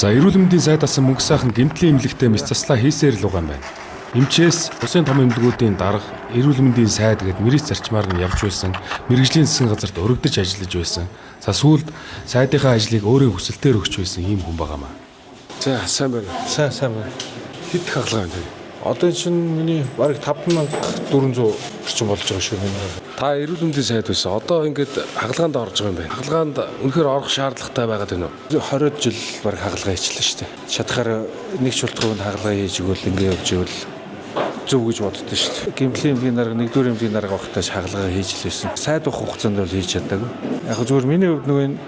За эрүүл мэндийн сайд асан мөнгө сайхан гэмтлийн эмнэлэгтээ мэс заслаа хийсээр л угаан байна. Эмчээс усын том эмнэлгүүдийн дарга эрүүл мэндийн сайд гэд мэрэгч зарчмаар нь явж байсан, мэрэгжлийн засгийн газарт өргөдөж ажиллаж байсан. За сүүлд сайдынхаа ажлыг өөрийн хүсэлтээр өгч байсан ийм хүн байгаамаа. За сайн байна. Сайн байна. Хэд их хаалгаа байна. Одоо чинь миний бараг 5400 орчим болж байгаа шүү дээ. Та эрүүл мэндийн сайд байсан. Одоо ингээд хагалгаанд орж байгаа юм байна. Хагалгаанд үнэхээр орох шаардлагатай байгаад байна уу? 20 жил бараг хагалгаа хийчихлээ шүү дээ. Чадхаар нэг шултгуунд хагалгаа хийж өгвөл ингээд явж ивэл зөв гэж боддоо шүү дээ. Гэмтлийн эмнэлгийн дарга, нэгдүгээр эмнэлгийн дарга багтааж хагалгаа хийж л байсан. Сайд уух хугацаанд бол хийж чадаагүй. Яг зөвхөн миний хувьд нөгөө энэ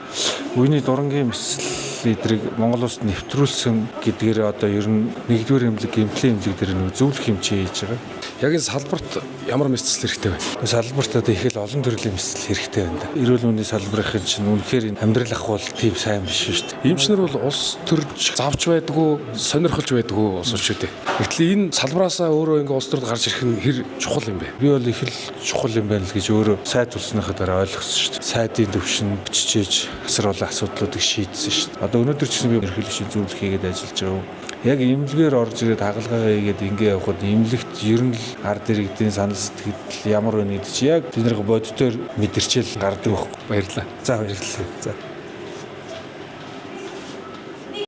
үений дурангийн мэсэл эдрийг Монгол улсад нэвтрүүлсэн гэдгээр одоо ер нь нэгдүгээр эмнэлэг, гэмтлийн эмнэлэг дээр нэг зөвлөх хэмжээ хийж байгаа. Яг энэ салбарт ямар мэс засал хэрэгтэй байна? Салбарт одоо их л олон төрлийн мэсэл хэрэгтэй байна да. Эрүүл мэндийн салбарын чинь үнэхээр амьдрал ахуйл тийм сайн биш шүү дээ. Эмчнэр бол улс төрж завж байдгүй, сонирхолж байдгүй улсууд шүү дээ. Гэтэл энэ салбараасаа өөрөө ингээд улс төрд гарч ирэх нь хэр чухал юм бэ? Би бол их л чухал юм байна л гэж өөрөө сайд улсныхаа дараа ойлгосон шүү дээ. Сайдын төвшин бичиж асруулах асуудлуудыг шийдсэн шүү дээ. Одоо өнөөдөр ч гэсэн би ерөнхийлөгчийн зөвлөх хийгээд ажиллаж байгаа. Яг эмнэлгээр орж ирээд хагалгаагаа хийгээд ингээ явхад эмнэлэгт ер нь л ард иргэдийн санал сэтгэл ямар байна гэдэг чи яг тэдний бодитоор мэдэрчээл гардаг байхгүй. Баярлалаа. За баярлалаа. За.